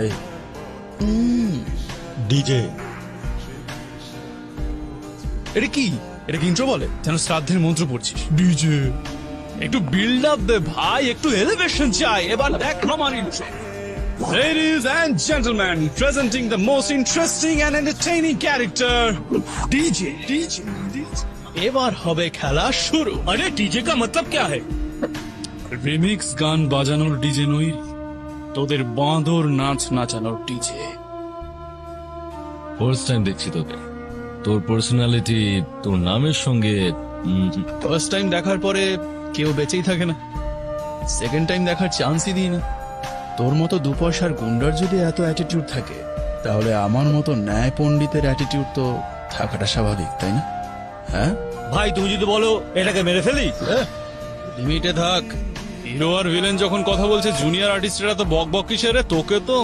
এই ডিজে এটা কি? এটা কি ইন্ট্রো বলে? যেন শ্রাদ্ধের মন্ত্র পড়ছিস। ডিজে একটু বিল্ড আপ দে ভাই, একটু এলিভেশন চাই। এবার দেখ আমার intro. Ladies and gentlemen, presenting the most interesting and entertaining character, DJ. এবার হবে খেলা শুরু। अरे डीजे का मतलब क्या है? রিমিক্স গান বাজানোর ডিজে নই, তোদের বাঁদর নাচ নাচানোর ডিজে। ফার্স্ট টাইম দেখছি তোকে, তোর পার্সোনালিটি তোর নামের সঙ্গে ফার্স্ট টাইম দেখার পরে কেউ বেঁচেই থাকে না, সেকেন্ড টাইম দেখার চান্সই দিই না। তোর মতো দু পয়সার গুন্ডার যদি এত অ্যাটিটিউড থাকে, তাহলে আমার মতো ন্যায় পণ্ডিতের অ্যাটিটিউড তো থাকাটা স্বাভাবিক, তাই না? হ্যাঁ, ভাই তুমি যদি বলো এটাকে মেরে ফেলি, লিমিটে থাক। হিরো আর ভিলেন যখন কথা বলছে, জুনিয়র আর্টিস্টরা তো বক বক কিসের রে? তোকে তো